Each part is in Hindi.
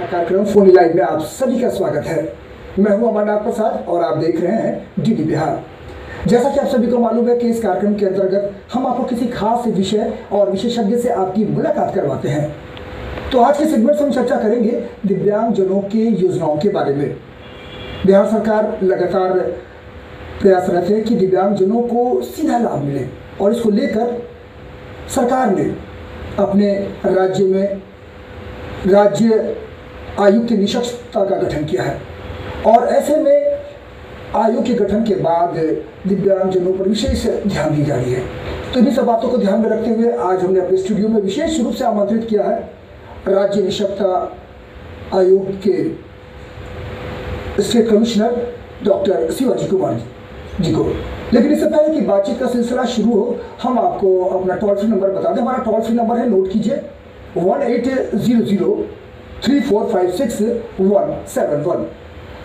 कार्यक्रम फोन लाइव में आप सभी का स्वागत है। मैं हूं अमरनाथ प्रसाद और आप देख रहे हैं डीडी बिहार। जैसा कि आप सभी को मालूम है कि इस कार्यक्रम के अंतर्गत हम आपको किसी खास विषय और विशेषज्ञ से आपकी मुलाकात करवाते हैं। तो आज के सेगमेंट में हम चर्चा करेंगे दिव्यांगजनों की योजनाओं के बारे में। बिहार सरकार लगातार प्रयासरत है कि दिव्यांगजनों को सीधा लाभ मिले और इसको लेकर सरकार ने अपने राज्य में राज्य आयोग की निष्पक्षता का गठन किया है और ऐसे में आयोग के गठन के बाद दिव्यांगजनों पर विशेष ध्यान दी जा रही है। तो इन्हीं सब बातों को ध्यान में रखते हुए आज हमने अपने स्टूडियो में विशेष रूप से आमंत्रित किया है राज्य निष्पक्षता आयोग के state commissioner doctor Shivaji Kumar ji को। लेकिन इससे पहले कि बातचीत का सिलसिला शुरू हो, हम आपको अपना टोल फ्री नंबर बता दें। हमारा टोल फ्री नंबर है, नोट कीजिए, 1800-3456-171।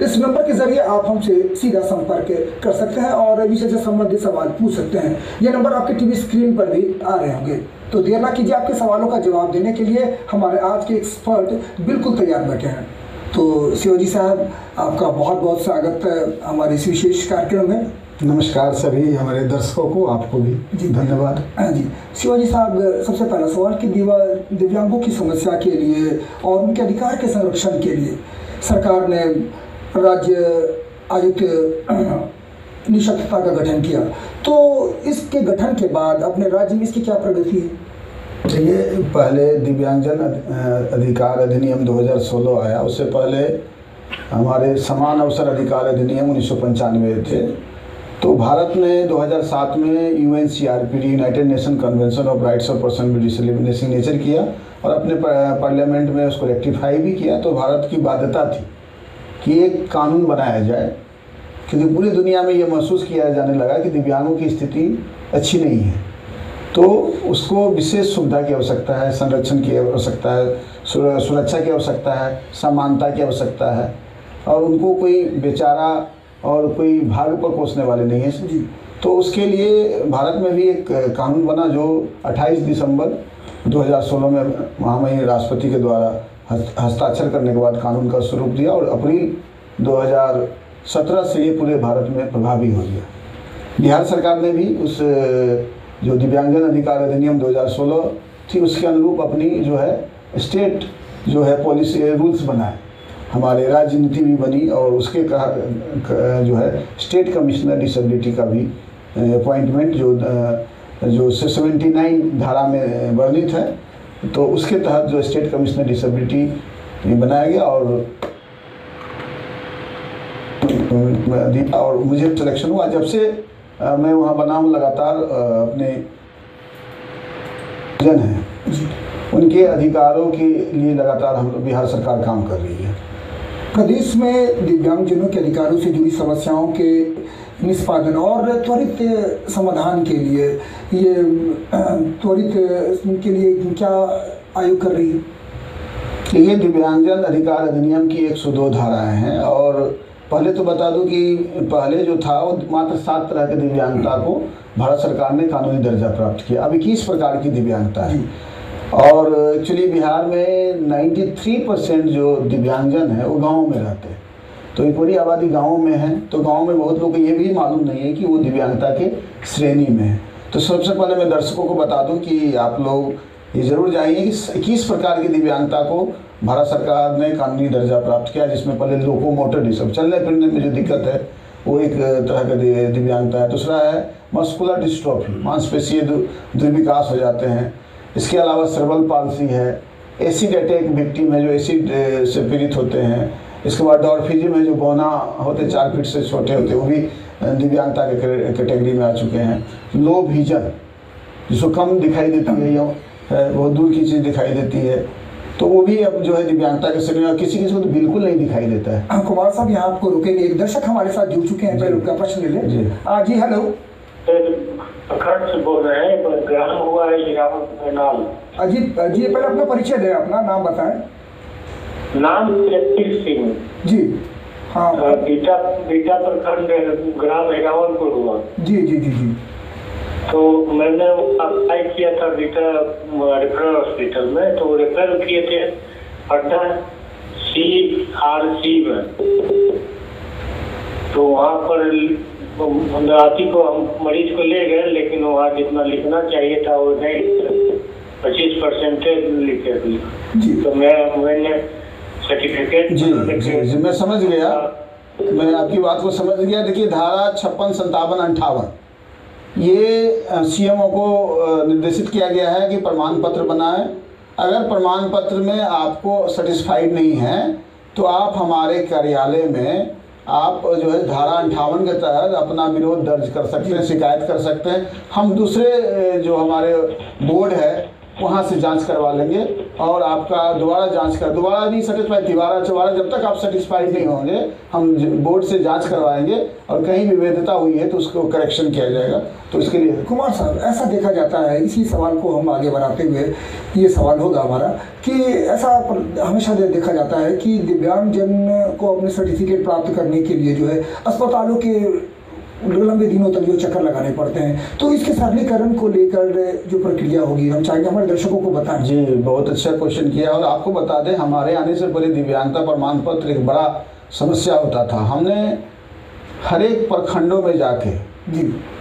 इस नंबर के जरिए आप हमसे सीधा संपर्क कर सकते हैं और विषय से संबंधित सवाल पूछ सकते हैं। यह नंबर आपके टीवी स्क्रीन पर भी आ रहे होंगे। तो देर ना कीजिए, आपके सवालों का जवाब देने के लिए हमारे आज के एक्सपर्ट बिल्कुल तैयार बैठे हैं। तो शिवाजी साहब, आपका बहुत बहुत स्वागत है हमारे इस विशेष कार्यक्रम में। नमस्कार सभी हमारे दर्शकों को, आपको भी जी धन्यवाद। जी शिवाजी साहब, सबसे पहला सवाल कि दिव्यांगों की समस्या के लिए और उनके अधिकार के संरक्षण के लिए सरकार ने राज्य आयोग के निष्पक्षता का गठन किया। तो इसके गठन के बाद अपने राज्य में इसकी क्या प्रगति है? ये पहले दिव्यांगजन अधिकार अधिनियम 2016 आया, उससे पहले हमारे समान अवसर अधिकार अधिनियम 1995 थे। तो भारत ने 2007 में UNCRPD United nation convention of rights of person with disability signature किया और अपने पार्लियामेंट में उसको रेक्टिफाई भी किया। तो भारत की बाध्यता थी कि एक कानून बनाया जाए, क्योंकि पूरी दुनिया में ये महसूस किया जाने लगा कि दिव्यांगों की स्थिति अच्छी नहीं है। तो उसको विशेष सुविधा की आवश्यकता है, संरक्षण की आवश्यकता है, सुरक्षा की आवश्यकता है, समानता की आवश्यकता है और उनको कोई बेचारा और कोई भाग पर कोसने वाले नहीं है जी। तो उसके लिए भारत में भी एक कानून बना जो 28 दिसंबर 2016 में महामहिम राष्ट्रपति के द्वारा हस्ताक्षर करने के बाद कानून का स्वरूप दिया और अप्रैल 2017 से ये पूरे भारत में प्रभावी हो गया। बिहार सरकार ने भी उस जो दिव्यांगजन अधिकार अधिनियम 2016 थी उसके अनुरूप अपनी जो है स्टेट जो है पॉलिसी रूल्स बनाए। हमारे राज्य नीति भी बनी और उसके जो है स्टेट कमिश्नर डिसेबिलिटी का भी अपॉइंटमेंट जो 79 धारा में वर्णित है, तो उसके तहत जो स्टेट कमिश्नर डिसेबिलिटी बनाया गया और मुझे सिलेक्शन हुआ। जब से मैं वहाँ बना हूँ, लगातार अपने जन हैं उनके अधिकारों के लिए लगातार हम बिहार सरकार काम कर रही है। प्रदेश में दिव्यांगजनों के अधिकारों से जुड़ी समस्याओं के निष्पादन और त्वरित समाधान के लिए ये त्वरित के लिए क्या आयोग कर रही है? ये दिव्यांगजन अधिकार अधिनियम की 102 धाराएं हैं और पहले तो बता दूं कि पहले जो था वो मात्र 7 तरह के दिव्यांगता को भारत सरकार ने कानूनी दर्जा प्राप्त किया। अब 21 प्रकार की दिव्यांगता है और एक्चुअली बिहार में 93% जो दिव्यांगजन है वो गाँव में रहते हैं। तो एक बड़ी आबादी गाँव में है। तो गाँव में बहुत लोग को ये भी मालूम नहीं है कि वो दिव्यांगता के श्रेणी में है। तो सबसे पहले मैं दर्शकों को बता दूं कि आप लोग ये जरूर जानिए कि 21 प्रकार की दिव्यांगता को भारत सरकार ने कानूनी दर्जा प्राप्त किया, जिसमें पहले लोकोमोटर डिसएबिलिटी, चलने फिरने में जो दिक्कत है वो एक तरह का दिव्यांगता है। दूसरा है मस्कुलर डिस्ट्रोफी, मांसपेशीय दुर्विकास हो जाते हैं। इसके अलावा सेरेब्रल पाल्सी है, एसिड अटैक विक्टिम है जो एसिड से पीड़ित होते हैं। इसके बाद डॉर्फिज्म है जो बौना होते 4 फीट से छोटे होते, वो भी दिव्यांगता के कैटेगरी में आ चुके हैं। लो विजन, जिसको कम दिखाई देती है या बहुत दूर की चीज़ दिखाई देती है, तो वो भी अब जो है दिव्यांगता के श्रेणी में। किसी किसी को तो बिल्कुल नहीं दिखाई देता है। कुमार साहब, यहाँ आपको रुकेंगे, एक दर्शक हमारे साथ जुड़ चुके हैं, पहले उनका प्रश्न ले लें। जी हेलो, खर्च से बोल रहे हैं, ग्रहण हुआ है नाम। जी पहले अपना परिचय दें, अपना नाम बताएं। नाम सिंह जी। हाँ, बीटा प्रखंड ग्राम एरावनपुर हुआ। जी जी जी जी। तो मैंने अप्लाई किया था बीटा रेफरल हॉस्पिटल में, तो रेफर किए थे पटना CRC में, तो वहाँ पर हम राती को हम मरीज को ले गए, लेकिन वहाँ जितना लिखना चाहिए था वो नहीं, 25% लिखे थे। तो मैंने सर्टिफिकेट जी मैं समझ गया, मैं आपकी बात को समझ गया। देखिए धारा 56, 57, 58 ये CMO को निर्देशित किया गया है कि प्रमाण पत्र बनाएं। अगर प्रमाण पत्र में आपको सेटिस्फाइड नहीं है तो आप हमारे कार्यालय में आप जो है धारा 58 के तहत अपना विरोध दर्ज कर सकते हैं, शिकायत कर सकते हैं। हम दूसरे जो हमारे बोर्ड है वहाँ से जांच करवा लेंगे और आपका दोबारा नहीं सेटिस्फाइड, दोबारा जब तक आप सेटिस्फाइड नहीं होंगे हम बोर्ड से जांच करवाएंगे और कहीं भी विविधता हुई है तो उसको करेक्शन किया जाएगा। तो इसके लिए कुमार साहब, ऐसा देखा जाता है, इसी सवाल को हम आगे बढ़ाते हुए ये सवाल होगा हमारा कि ऐसा हमेशा देखा जाता है कि दिव्यांगजन को अपने सर्टिफिकेट प्राप्त करने के लिए जो है अस्पतालों के लंबे दिनों तक जो चक्कर लगाने पड़ते हैं, तो इसके सरलीकरण को लेकर जो प्रक्रिया होगी हम चाहेंगे हमारे दर्शकों को बताएं। जी बहुत अच्छा क्वेश्चन किया। और आपको बता दें, हमारे आने से पहले दिव्यांगता प्रमाण पत्र एक बड़ा समस्या होता था। हमने हर एक प्रखंडों में जाके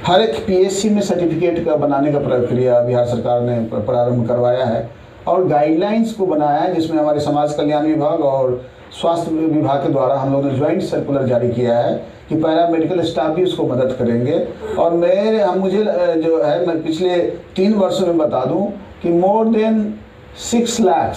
हर एक PSC में सर्टिफिकेट का बनाने का प्रक्रिया बिहार सरकार ने प्रारंभ करवाया है और गाइडलाइंस को बनाया है, जिसमें हमारे समाज कल्याण विभाग और स्वास्थ्य विभाग के द्वारा हम लोगों ने ज्वाइंट सर्कुलर जारी किया है कि पैरा मेडिकल स्टाफ भी उसको मदद करेंगे। और मुझे जो है मैं पिछले 3 वर्षों में बता दूं कि मोर देन 6 लाख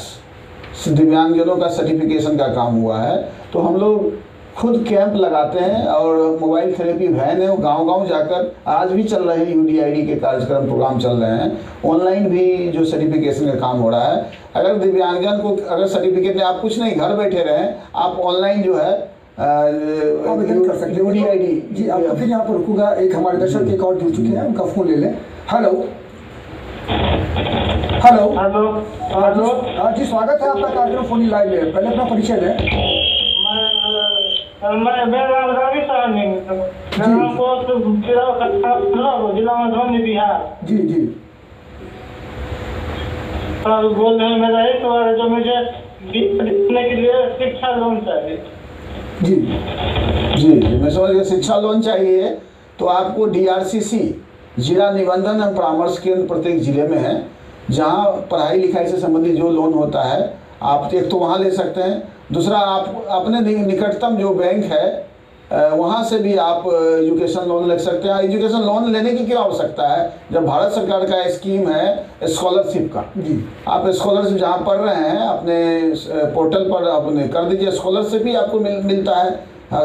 दिव्यांगजनों का सर्टिफिकेशन का काम हुआ है। तो हम लोग खुद कैंप लगाते हैं और मोबाइल थेरेपी वैन है, वो गांव-गांव जाकर आज भी चल रहे हैं। UDID के कार्यक्रम प्रोग्राम चल रहे हैं, ऑनलाइन भी जो सर्टिफिकेशन का काम हो रहा है। अगर दिव्यांगजन को अगर सर्टिफिकेट में आप कुछ नहीं घर बैठे रहें, आप ऑनलाइन जो है आवेदन कर सकते हैं UDID। जी आपको फिर यहाँ पर रुकूंगा, एक हमारे दर्शक एक और जुड़ चुके हैं, उनका फोन ले लें। हेलो हेलो हेलो हेलो जी स्वागत है आपका कार्यक्रम फोन लाइव में। पहले अपना परिचय दें। मैं रामधारी साहनी जिला मधुबनी बिहार। जी जी बोल रहे हैं, मेरा एक बार जो मुझे देने के लिए शिक्षा लोन चाहिए। जी जी मैं समझ गया। शिक्षा लोन चाहिए तो आपको DRCC जिला निबंधन एवं परामर्श केंद्र प्रत्येक जिले में है, जहां पढ़ाई लिखाई से संबंधित जो लोन होता है आप एक तो वहां ले सकते हैं। दूसरा आप अपने निकटतम जो बैंक है वहाँ से भी आप एजुकेशन लोन ले सकते हैं। एजुकेशन लोन लेने की क्या आवश्यकता है जब भारत सरकार का स्कीम है स्कॉलरशिप का। जी आप स्कॉलरशिप जहाँ पढ़ रहे हैं अपने पोर्टल पर अपने कर दीजिए, स्कॉलरशिप भी आपको मिलता है।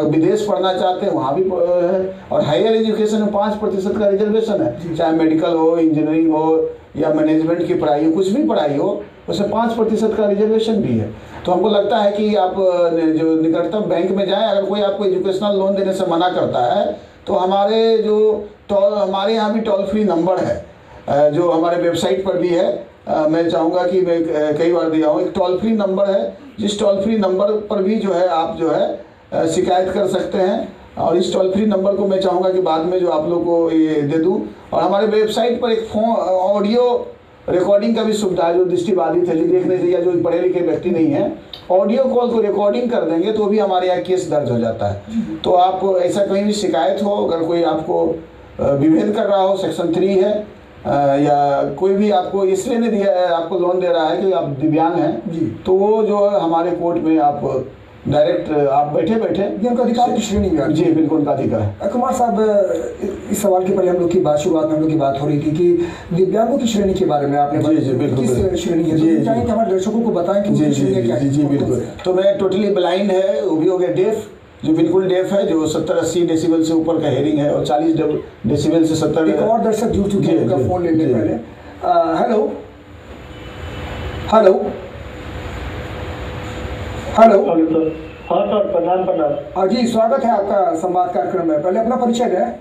विदेश पढ़ना चाहते हैं वहाँ भी है। और हायर एजुकेशन में 5% का रिजर्वेशन है, चाहे मेडिकल हो, इंजीनियरिंग हो या मैनेजमेंट की पढ़ाई हो, कुछ भी पढ़ाई हो उसमें 5% का रिजर्वेशन भी है। तो हमको लगता है कि आप जो निकटतम बैंक में जाएं, अगर कोई आपको एजुकेशनल लोन देने से मना करता है तो हमारे यहाँ भी टोल फ्री नंबर है जो हमारे वेबसाइट पर भी है। मैं चाहूँगा कि मैं कई बार दिया हूँ, एक टोल फ्री नंबर है, जिस टोल फ्री नंबर पर भी जो है आप जो है शिकायत कर सकते हैं। और इस टोल फ्री नंबर को मैं चाहूँगा कि बाद में जो आप लोग को ये दे दूँ। और हमारे वेबसाइट पर एक ऑडियो रिकॉर्डिंग का भी सुविधा है, जो दृष्टिबाधित है, जो देख नहीं या जो पढ़े लिखे व्यक्ति नहीं है, ऑडियो कॉल को रिकॉर्डिंग कर देंगे तो भी हमारे यहाँ केस दर्ज हो जाता है। तो आप ऐसा कहीं भी शिकायत हो, अगर कोई आपको विभेद कर रहा हो, सेक्शन 3 है या कोई भी आपको इसलिए नहीं दिया आपको लोन दे रहा है कि आप दिव्यांग हैं जी, तो वो जो है हमारे कोर्ट में आप डायरेक्ट आप बैठे ये उनका अधिकार की श्रेणी में। जी बिल्कुल उनका अधिकार है। कुमार साहब, इस सवाल के पहले हम लोग की बात शुरुआत में हम लोग की बात हो रही थी कि दिव्यांगों की श्रेणी के बारे में आपने जी बिल्कुल किस श्रेणी है, तो चाहे कि हमारे दर्शकों को बताएं कि जी बिल्कुल। तो मैं टोटली ब्लाइंड है, वो भी हो गया डेफ, जो बिल्कुल डेफ है, जो 70-80 डेसिबल से ऊपर का हेयरिंग है और 40 डेसिबल से 70। एक और दर्शक जुड़ चुके हैं, उनका फोन ले लें पहले। हेलो हेलो हेलो हाँ सर, प्रणाम। जी स्वागत है आपका संवाद कार्यक्रम में। पहले अपना परिचय दें।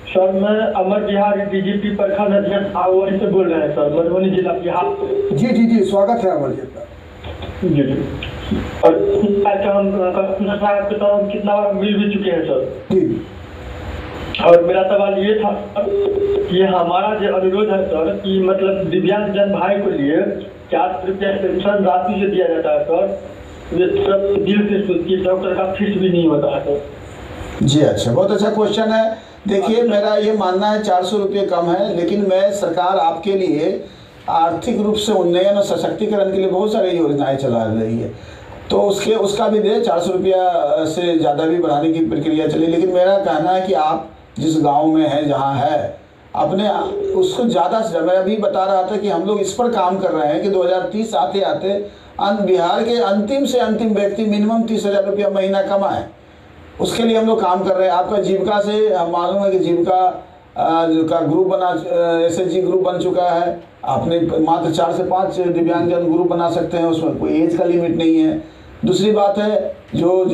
सर मैं अमर बिहार DGP प्रखंड अध्यक्ष आवरी से बोल रहे हैं सर, मधुबनी जिला बिहार। जी स्वागत है अमर जी। जी और हम कितना बार मिल भी चुके हैं सर जी। और मेरा सवाल ये था, ये हमारा जो अनुरोध है सर कि मतलब दिव्यांग जन भाई को लिए 4 रुपया पेंशन राशि से दिया जाता है सर, डॉक्टर का फीस भी नहीं होता है। जी अच्छा, बहुत अच्छा क्वेश्चन है। देखिए, मेरा ये मानना है 400 रुपये कम है, लेकिन मैं सरकार आपके लिए आर्थिक रूप से उन्नयन और सशक्तिकरण के लिए बहुत सारी योजनाएं चला रही है, तो उसका भी दे 400 रुपया से ज़्यादा भी बढ़ाने की प्रक्रिया चली। लेकिन मेरा कहना है कि आप जिस गांव में हैं, जहां है, अपने उसको ज़्यादा से मैं अभी बता रहा था कि हम लोग इस पर काम कर रहे हैं कि 2030 आते आते बिहार के अंतिम से अंतिम व्यक्ति मिनिमम 30,000 रुपया महीना कमाए। उसके लिए हम लोग काम कर रहे हैं। आपका जीविका से मालूम है कि जीविका का ग्रुप बना, SHG ग्रुप बन चुका है। आपने मात्र 4 से 5 दिव्यांगजन ग्रुप बना सकते हैं, उसमें कोई एज का लिमिट नहीं है। दूसरी बात है, जो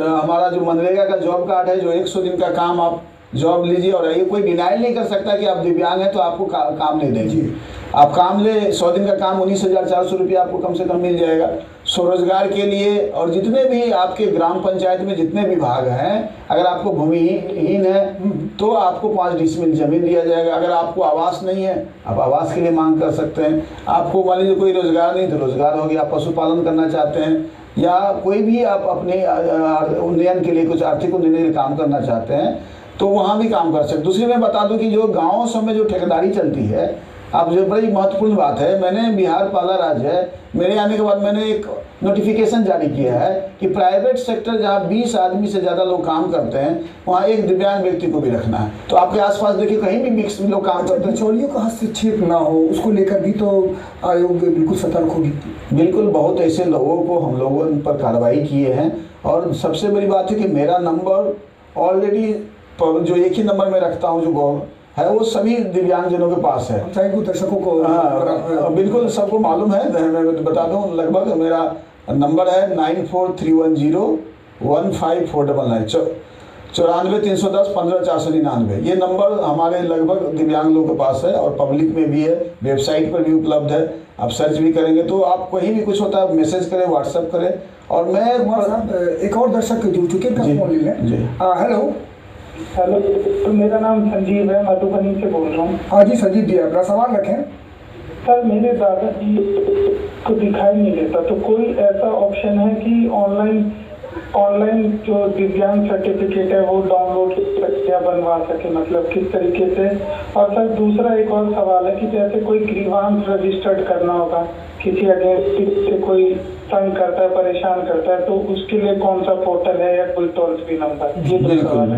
हमारा जो मनरेगा का जॉब कार्ड है, जो 100 दिन का काम आप जॉब लीजिए, और ये कोई डिनाइल नहीं कर सकता कि आप दिव्यांग हैं तो आपको काम नहीं देंगे। आप काम ले, 100 दिन का काम 19,400 रुपया आपको कम से कम मिल जाएगा स्वरोजगार के लिए। और जितने भी आपके ग्राम पंचायत में जितने विभाग हैं, अगर आपको भूमिहीन है तो आपको 5 डिसमिल जमीन दिया जाएगा। अगर आपको आवास नहीं है, आप आवास के लिए मांग कर सकते हैं। आपको मान लीजिए कोई रोजगार नहीं तो रोजगार हो गया, आप पशुपालन करना चाहते हैं या कोई भी आप अपने उन्नयन के लिए, कुछ आर्थिक उन्नयन के लिए काम करना चाहते हैं तो वहाँ भी काम कर सकते। दूसरी मैं बता दूं कि जो गाँव सब में जो ठेकेदारी चलती है, आप जो बड़ी महत्वपूर्ण बात है, मैंने बिहार पहला राज्य है, मेरे आने के बाद मैंने एक नोटिफिकेशन जारी किया है कि प्राइवेट सेक्टर जहाँ 20 आदमी से ज़्यादा लोग काम करते हैं, वहाँ एक दिव्यांग व्यक्ति को भी रखना है। तो आपके आसपास देखिए कहीं भी मिक्स लोग काम करते हैं, बिचौलियों का हस्तक्षेप ना हो, उसको लेकर भी तो आयोग बिल्कुल सतर्क होगी। बिल्कुल, बहुत ऐसे लोगों को हम लोगों पर कार्रवाई किए हैं। और सबसे बड़ी बात है कि मेरा नंबर ऑलरेडी जो एक ही नंबर में रखता हूँ जो है, वो सभी दिव्यांगजनों के पास है। दर्शकों को बिल्कुल सबको मालूम है। मैं बता दूं, लगभग मेरा नंबर है 9431015499 94-310-15-499। ये नंबर हमारे लगभग दिव्यांग लोगों के पास है और पब्लिक में भी है, वेबसाइट पर भी उपलब्ध है। आप सर्च भी करेंगे तो आप कहीं भी कुछ होता है मैसेज करें, व्हाट्सएप करें। और मैं एक और दर्शक जुड़ चुके हैं, फोन ले लें। हेलो, तो मेरा नाम संजीव है, मधुबनी से बोल रहा हूँ। हाँ जी संजीव जी, अपना सवाल रखें। सर, मेरे दादाजी को दिखाई नहीं देता, तो कोई ऐसा ऑप्शन है कि ऑनलाइन जो दिव्यांग सर्टिफिकेट है वो डाउनलोड या बनवा सके, मतलब किस तरीके से? और सर दूसरा एक और सवाल है कि जैसे कोई ग्रीवांस रजिस्टर्ड करना होगा, किसी अगेंस्ट से कोई तंग करता है, परेशान करता है, तो उसके लिए कौन सा पोर्टल है या कोई टोल फ्री नंबर? ये बिल्कुल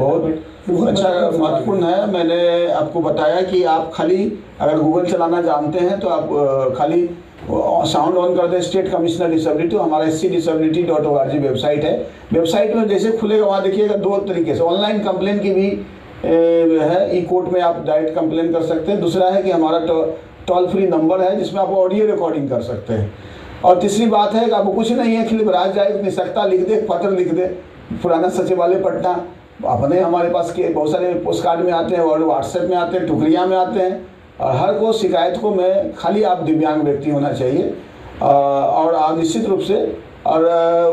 बहुत अच्छा महत्वपूर्ण है। मैंने आपको बताया कि आप खाली अगर गूगल चलाना जानते हैं तो आप खाली साउंड ऑन कर दें, स्टेट कमिश्नर डिसेबिलिटी, हमारा scdisability.org वेबसाइट है। वेबसाइट में जैसे खुलेगा वहाँ देखिएगा 2 तरीके से ऑनलाइन कंप्लेन की भी है, ई-कोर्ट में आप डायरेक्ट कंप्लेन कर सकते हैं। दूसरा है कि हमारा टोल फ्री नंबर है जिसमें आप ऑडियो रिकॉर्डिंग कर सकते हैं। और तीसरी बात है कि आपको कुछ नहीं है, खिलबराज जाए निसक्ता लिख दे, पत्र लिख दे, पुराना सचिवालय पटना, अपने हमारे पास के बहुत सारे पोस्ट कार्ड में आते हैं और व्हाट्सएप में आते हैं, टुकड़ियाँ में आते हैं। और हर को शिकायत को मैं खाली आप दिव्यांग व्यक्ति होना चाहिए और निश्चित रूप से और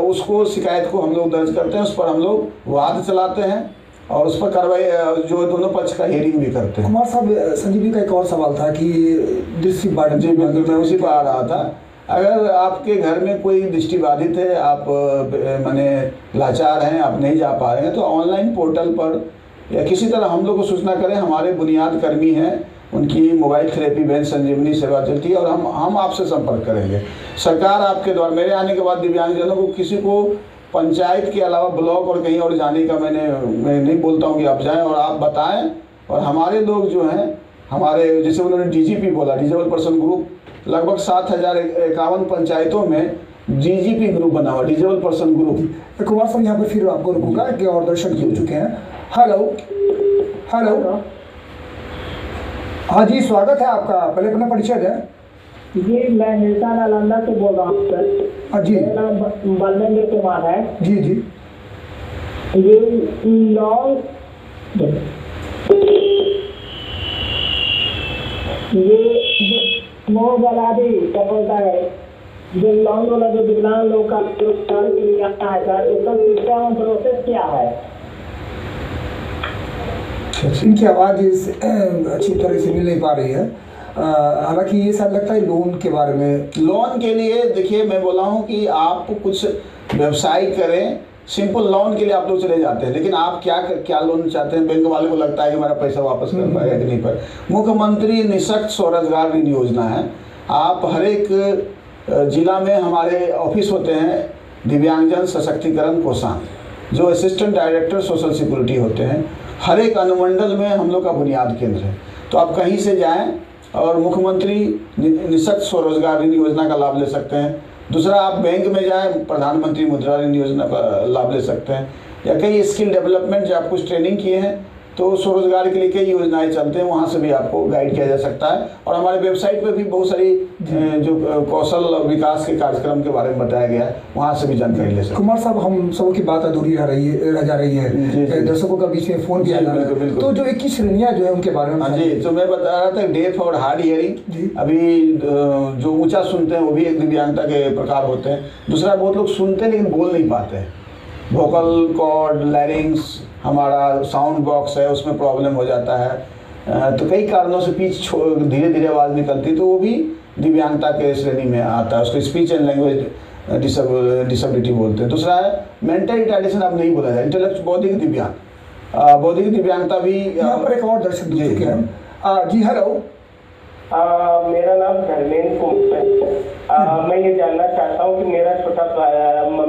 उसको शिकायत को हम लोग दर्ज करते हैं, उस पर हम लोग वाद चलाते हैं और उस पर कार्रवाई जो दोनों पक्ष का हियरिंग भी करते हैं। कुमार साहब, संजीव जी का एक और सवाल था कि दृष्टि बाधित, जी बिल्कुल, मैं उसी पर आ रहा था। अगर आपके घर में कोई दृष्टिबाधित है, आप माने लाचार हैं, आप नहीं जा पा रहे हैं, तो ऑनलाइन पोर्टल पर या किसी तरह हम लोग को सूचना करें। हमारे बुनियाद कर्मी हैं, उनकी मोबाइल थेरेपी वैन संजीवनी सेवा चलती है और हम आपसे संपर्क करेंगे। सरकार आपके द्वारा, मेरे आने के बाद दिव्यांगजनों को किसी को पंचायत के अलावा ब्लॉक और कहीं और जाने का मैं नहीं बोलता हूँ कि आप जाएं और आप बताएं। और हमारे लोग जो हैं, हमारे जैसे उन्होंने DGP बोला, डिजेबल पर्सन ग्रुप, लगभग 7,051 पंचायतों में DGP ग्रुप बना हुआ, डिजेबल पर्सन ग्रुप। कुमार साहब, यहाँ पर फिर आपको रुकूंगा कि और दर्शक जुड़ चुके हैं। हेलो, हाँ जी, स्वागत है आपका, पहले अपना परिचय दें। जी, मैं निशान नालंदा से बोल रहा हूँ सर। हाँ जी, मेरा नाम बलवेंद्र कुमार है। जी जी, ये लॉन्ग मोह बलादी क्या बोलता है, जो लॉन्ग वाला जो विकलांग लोग का रोजगार के लिए आता है सर, उसका सिस्टम प्रोसेस क्या है? इनकी आवाज़ अच्छी तरह से मिल नहीं पा रही है। हालांकि ये शायद लगता है लोन के बारे में। लोन के लिए देखिए, मैं बोला हूँ कि आप कुछ व्यवसाय करें, सिंपल लोन के लिए आप लोग चले जाते हैं, लेकिन आप क्या लोन चाहते हैं? बैंक वाले को लगता है कि हमारा पैसा वापस कर पाएगा कि नहीं पर। मुख्यमंत्री निःशक्त स्वरोजगार ऋण योजना है। आप हर एक जिला में हमारे ऑफिस होते हैं दिव्यांगजन सशक्तिकरण कोषांग, जो असिस्टेंट डायरेक्टर सोशल सिक्योरिटी होते हैं। हर एक अनुमंडल में हम लोग का बुनियाद केंद्र है। तो आप कहीं से जाएं और मुख्यमंत्री निःशक्त स्वरोजगार ऋण योजना का लाभ ले सकते हैं। दूसरा, आप बैंक में जाएं, प्रधानमंत्री मुद्रा ऋण योजना का लाभ ले सकते हैं। या कई स्किल डेवलपमेंट, जो आप कुछ ट्रेनिंग किए हैं तो स्वरोजगार के लिए कई योजनाएं चलते हैं, वहाँ से भी आपको गाइड किया जा सकता है। और हमारे वेबसाइट पे भी बहुत सारी जो कौशल विकास के कार्यक्रम के बारे में बताया गया है, वहाँ से भी जानकारी ले सकते हैं। कुमार साहब, हम सबों की बात अधूरी रह जा रही है, दर्शकों का बीच में फोन किया जा रहा है, तो जो 21 श्रेणियाँ जो है उनके बारे में। जी, तो मैं बता रहा था डेफ और हार्ड हियरिंग। अभी जो ऊँचा सुनते हैं वो भी एक दिव्यांगता के प्रकार होते हैं। दूसरा, बहुत लोग सुनते हैं लेकिन बोल नहीं पाते हैं। वोकल कॉर्ड, लैरिंग्स, हमारा साउंड बॉक्स है उसमें प्रॉब्लम हो जाता है, तो कई कारणों से पीच धीरे धीरे आवाज़ निकलती है, तो वो भी दिव्यांगता के श्रेणी में आता है। उसको स्पीच एंड लैंग्वेज डिसेबिलिटी बोलते हैं। दूसरा है मेंटल रिटार्डेशन, अब नहीं बोला जाए, इंटेलेक्ट बौद्धिक दिव्यांग, बौद्धिक दिव्यांगता भी। यहाँ पर एक और दर्शक जुड़ चुके हैं। जी हेलो, मेरा नाम धर्मेंद्र कुमार है। मैं ये जानना चाहता हूँ कि मेरा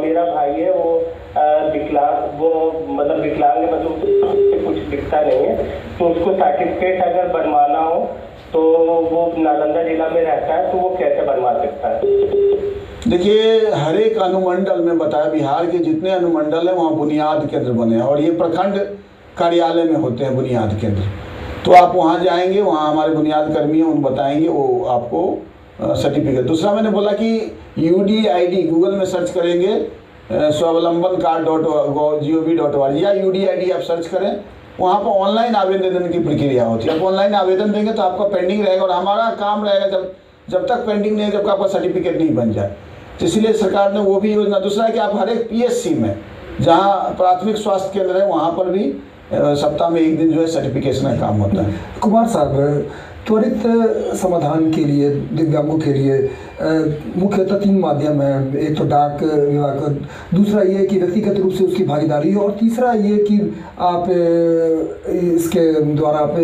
मेरा भाई है, वो विकलांग, वो मतलब विकलांग है, मतलब कुछ दिखता नहीं है, तो उसको सर्टिफिकेट अगर बनवाना हो तो वो नालंदा जिला में रहता है, तो वो कैसे बनवा सकता है? देखिए, हर एक अनुमंडल में बताया, बिहार के जितने अनुमंडल हैं वहाँ बुनियाद केंद्र बने हैं और ये प्रखंड कार्यालय में होते हैं बुनियाद केंद्र। तो आप वहाँ जाएंगे, वहाँ हमारे बुनियाद कर्मी हैं, उन बताएंगे, वो आपको सर्टिफिकेट। दूसरा, मैंने बोला कि UDID गूगल में सर्च करेंगे, स्वावलंबन कार्ड .gov.org या UDID आप सर्च करें, वहाँ पर ऑनलाइन आवेदन की प्रक्रिया होती है। आप ऑनलाइन आवेदन देंगे तो आपका पेंडिंग रहेगा और हमारा काम रहेगा जब तक पेंडिंग नहीं है, जब आपका सर्टिफिकेट नहीं बन जाए। तो इसलिए सरकार ने वो भी योजना। दूसरा है कि आप हर एक PSC में, जहाँ प्राथमिक स्वास्थ्य केंद्र है, वहाँ पर भी सप्ताह में एक दिन जो है सर्टिफिकेशन का काम होता है। कुमार साहब, त्वरित समाधान के लिए दिव्यांगों के लिए मुख्यतः 3 माध्यम है। एक तो डाक विभाग, दूसरा ये कि व्यक्तिगत रूप से उसकी भागीदारी, और तीसरा ये कि आप इसके द्वारा, आप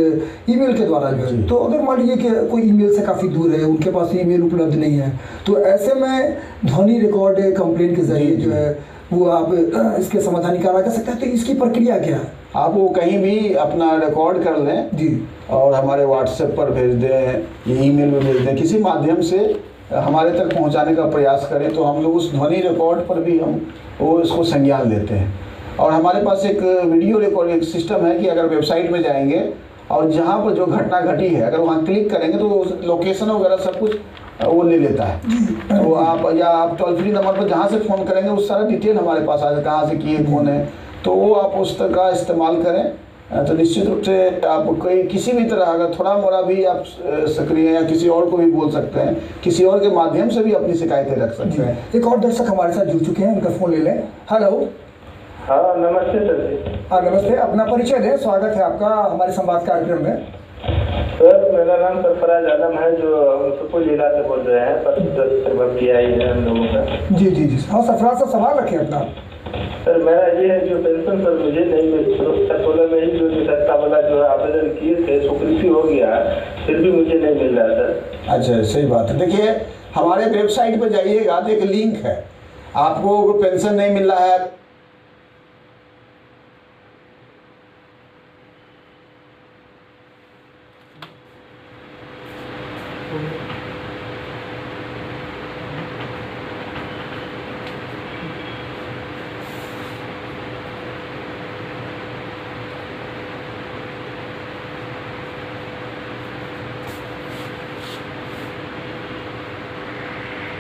ईमेल के द्वारा जो है। तो अगर मान लीजिए कि कोई ईमेल से काफ़ी दूर है, उनके पास ईमेल उपलब्ध नहीं है, तो ऐसे में ध्वनि रिकॉर्ड कंप्लेंट के जरिए जो है वो आप इसके समाधान निकाला जा सकता है। तो इसकी प्रक्रिया क्या है? आप वो कहीं भी अपना रिकॉर्ड कर लें जी, और हमारे व्हाट्सएप पर भेज दें, ईमेल में भेज दें, किसी माध्यम से हमारे तक पहुंचाने का प्रयास करें, तो हम लोग उस ध्वनि रिकॉर्ड पर भी हम वो इसको संज्ञान लेते हैं। और हमारे पास एक वीडियो रिकॉर्डिंग सिस्टम है कि अगर वेबसाइट में जाएंगे और जहाँ पर जो घटना घटी है, अगर वहाँ क्लिक करेंगे तो लोकेशन वगैरह सब कुछ वो ले लेता है। तो आप टोल फ्री नंबर पर जहाँ से फ़ोन करेंगे उस सारा डिटेल हमारे पास आ जाए, कहाँ से किए, कौन है, तो वो आप उस तरह का इस्तेमाल करें। तो निश्चित रूप से आप कोई किसी भी तरह अगर थोड़ा मोड़ा भी आप सक्रिय हैं या किसी और को भी बोल सकते हैं, किसी और के माध्यम से भी अपनी शिकायतें रख सकते हैं। एक और दर्शक हमारे साथ जुड़ चुके हैं, उनका फ़ोन ले लें। हेलो। हाँ, नमस्ते सर जी। हाँ, नमस्ते, अपना परिचय दें, स्वागत है आपका हमारे संवाद कार्यक्रम में। सर, मेरा नाम सरफराज आलम है, जो सुपौल जिला से बोल रहे हैं, हम लोगों का। जी जी जी, हाँ सरफराज साहब, सवाल रखें अपना। सर, मेरा ये है जो पेंशन सर मुझे नहीं मिल, 2016 में ही जो सत्ता वाला जो आवेदन किए थे, स्वीकृति हो गया, फिर भी मुझे नहीं मिल रहा सर। अच्छा, सही बात है। देखिए, हमारे वेबसाइट पर जाइएगा तो एक लिंक है, आपको पेंशन नहीं मिल रहा है